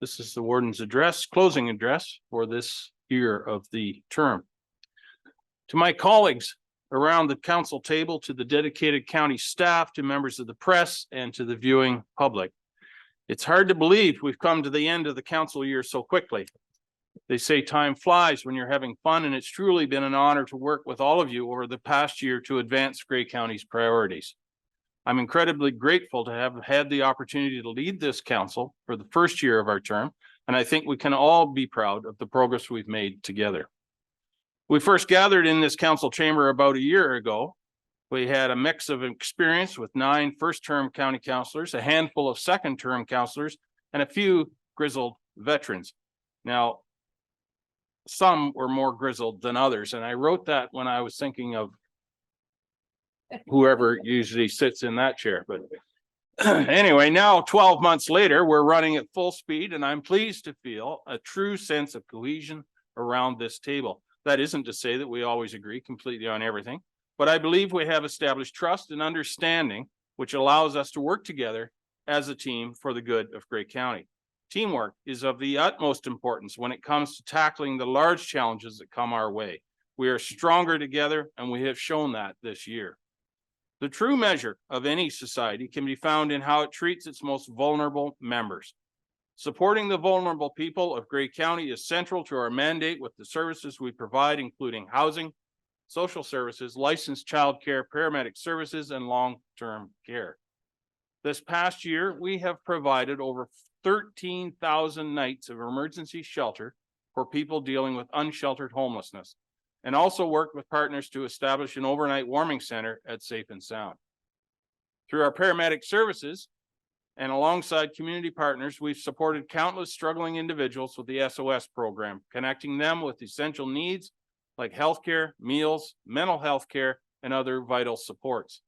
This is the warden's address, closing address for this year of the term. To my colleagues around the council table, to the dedicated county staff, to members of the press, and to the viewing public. It's hard to believe we've come to the end of the council year so quickly. They say time flies when you're having fun, and it's truly been an honor to work with all of you over the past year to advance Grey County's priorities. I'm incredibly grateful to have had the opportunity to lead this council for the first year of our term, and I think we can all be proud of the progress we've made together. We first gathered in this council chamber about a year ago. We had a mix of experience with 9 first-term county councilors, a handful of second-term councilors, and a few grizzled veterans. Now, some were more grizzled than others, and I wrote that when I was thinking of whoever usually sits in that chair. But anyway, now 12 months later, we're running at full speed, and I'm pleased to feel a true sense of cohesion around this table. That isn't to say that we always agree completely on everything, but I believe we have established trust and understanding, which allows us to work together as a team for the good of Grey County. Teamwork is of the utmost importance when it comes to tackling the large challenges that come our way. We are stronger together, and we have shown that this year. The true measure of any society can be found in how it treats its most vulnerable members. Supporting the vulnerable people of Grey County is central to our mandate with the services we provide, including housing, social services, licensed childcare, paramedic services, and long-term care. This past year, we have provided over 13,000 nights of emergency shelter for people dealing with unsheltered homelessness, and also worked with partners to establish an overnight warming center at Safe and Sound. Through our paramedic services and alongside community partners, we've supported countless struggling individuals with the SOS program, connecting them with essential needs like healthcare, meals, mental health care, and other vital supports.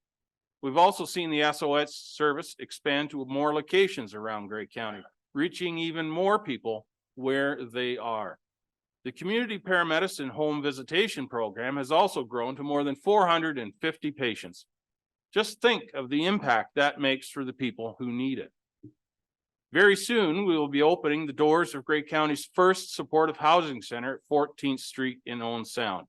We've also seen the SOS service expand to more locations around Grey County, reaching even more people where they are. The community paramedicine home visitation program has also grown to more than 450 patients. Just think of the impact that makes for the people who need it. Very soon, we will be opening the doors of Grey County's first supportive housing center at 14th Street in Owen Sound.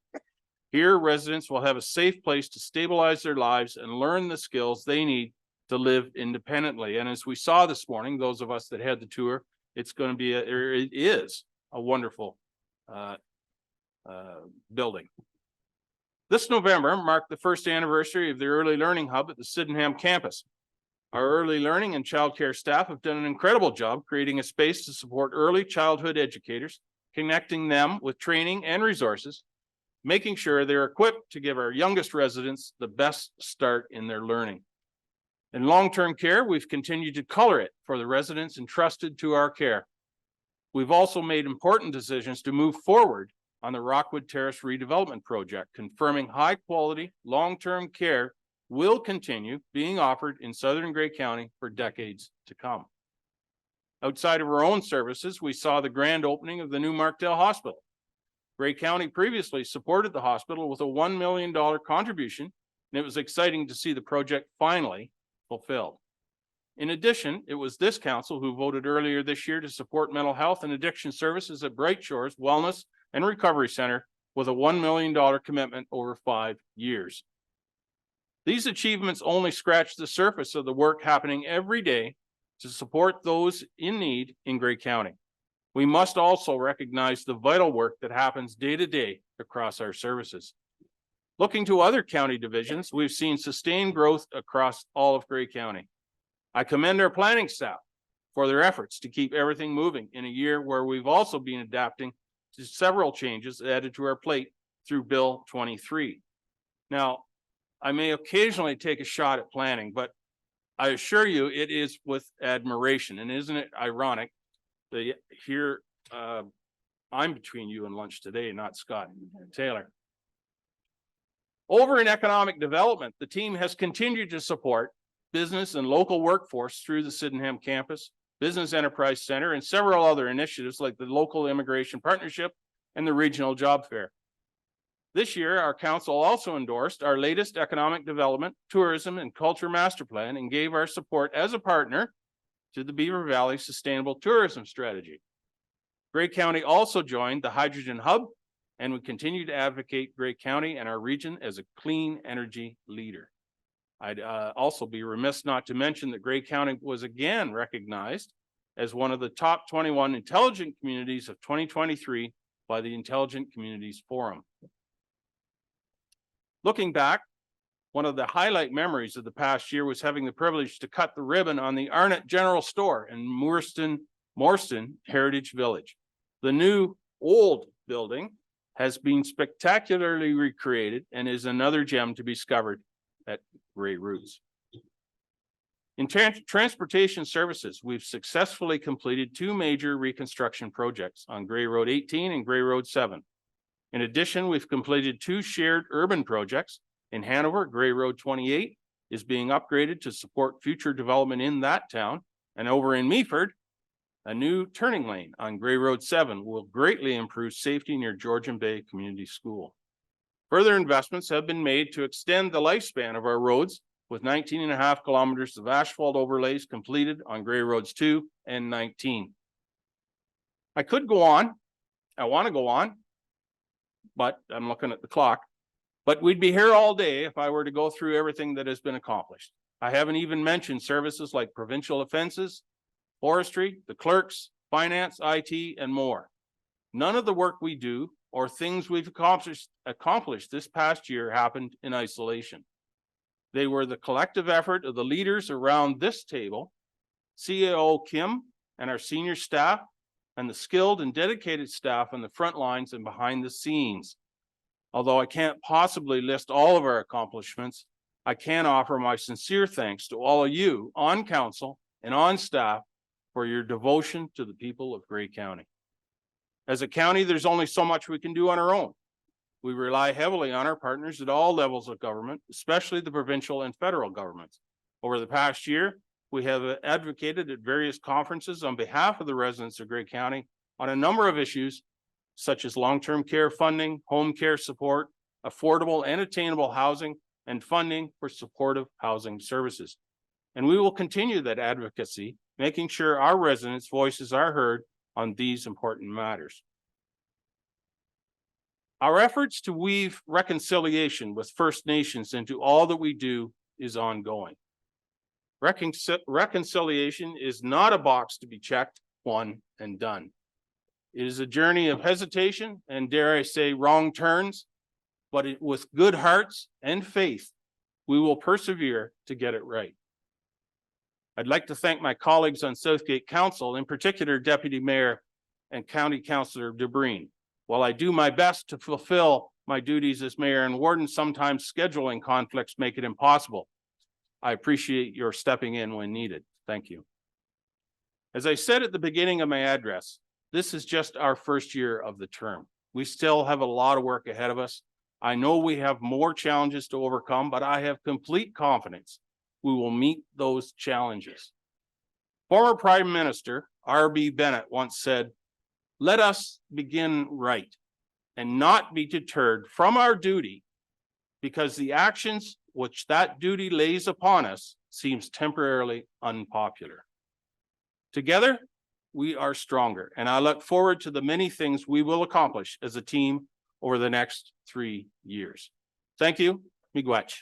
Here, residents will have a safe place to stabilize their lives and learn the skills they need to live independently. And as we saw this morning, those of us that had the tour, it is a wonderful building. This November marked the first anniversary of the Early Learning Hub at the Sydenham campus. Our early learning and childcare staff have done an incredible job creating a space to support early childhood educators, connecting them with training and resources, making sure they're equipped to give our youngest residents the best start in their learning. In long-term care, we've continued to color it for the residents entrusted to our care. We've also made important decisions to move forward on the Rockwood Terrace redevelopment project, confirming high-quality, long-term care will continue being offered in Southern Grey County for decades to come. Outside of our own services, we saw the grand opening of the new Markdale Hospital. Grey County previously supported the hospital with a $1 million contribution, and it was exciting to see the project finally fulfilled. In addition, it was this council who voted earlier this year to support mental health and addiction services at Bright Shores Wellness and Recovery Center with a $1 million commitment over 5 years. These achievements only scratch the surface of the work happening every day to support those in need in Grey County. We must also recognize the vital work that happens day to day across our services. Looking to other county divisions, we've seen sustained growth across all of Grey County. I commend our planning staff for their efforts to keep everything moving in a year where we've also been adapting to several changes added to our plate through Bill 23. Now, I may occasionally take a shot at planning, but I assure you it is with admiration. And isn't it ironic that here I'm between you and lunch today, not Scott Taylor. Over in economic development, the team has continued to support business and local workforce through the Sydenham campus, Business Enterprise Center, and several other initiatives like the Local Immigration Partnership and the Regional Job Fair. This year, our council also endorsed our latest economic development, tourism, and culture master plan and gave our support as a partner to the Beaver Valley Sustainable Tourism Strategy. Grey County also joined the Hydrogen Hub, and we continue to advocate Grey County and our region as a clean energy leader. I'd also be remiss not to mention that Grey County was again recognized as one of the top 21 intelligent communities of 2023 by the Intelligent Communities Forum. Looking back, one of the highlight memories of the past year was having the privilege to cut the ribbon on the Arnott General Store in Morston Heritage Village. The new old building has been spectacularly recreated and is another gem to be discovered at Grey Roots. In transportation services, we've successfully completed 2 major reconstruction projects on Grey Road 18 and Grey Road 7. In addition, we've completed 2 shared urban projects. In Hanover, Grey Road 28 is being upgraded to support future development in that town. And over in Meaford, a new turning lane on Grey Road 7 will greatly improve safety near Georgian Bay Community School. Further investments have been made to extend the lifespan of our roads, with 19.5 kilometers of asphalt overlays completed on Grey Roads 2 and 19. I could go on. I want to go on, but I'm looking at the clock. But we'd be here all day if I were to go through everything that has been accomplished. I haven't even mentioned services like provincial offenses, forestry, the clerks, finance, IT, and more. None of the work we do or things we've accomplished this past year happened in isolation. They were the collective effort of the leaders around this table, CAO Kim and our senior staff, and the skilled and dedicated staff on the front lines and behind the scenes. Although I can't possibly list all of our accomplishments, I can offer my sincere thanks to all of you on council and on staff for your devotion to the people of Grey County. As a county, there's only so much we can do on our own. We rely heavily on our partners at all levels of government, especially the provincial and federal governments. Over the past year, we have advocated at various conferences on behalf of the residents of Grey County on a number of issues, such as long-term care funding, home care support, affordable and attainable housing, and funding for supportive housing services. And we will continue that advocacy, making sure our residents' voices are heard on these important matters. Our efforts to weave reconciliation with First Nations into all that we do is ongoing. Reconciliation is not a box to be checked, one and done. It is a journey of hesitation and, dare I say, wrong turns, but with good hearts and faith, we will persevere to get it right. I'd like to thank my colleagues on Southgate Council, in particular Deputy Mayor and County Councillor DeBreen. While I do my best to fulfill my duties as mayor and warden, sometimes scheduling conflicts make it impossible. I appreciate your stepping in when needed. Thank you. As I said at the beginning of my address, this is just our first year of the term. We still have a lot of work ahead of us. I know we have more challenges to overcome, but I have complete confidence we will meet those challenges. Former Prime Minister R.B. Bennett once said, "Let us begin right and not be deterred from our duty because the actions which that duty lays upon us seems temporarily unpopular." Together, we are stronger, and I look forward to the many things we will accomplish as a team over the next 3 years. Thank you. Miigwech.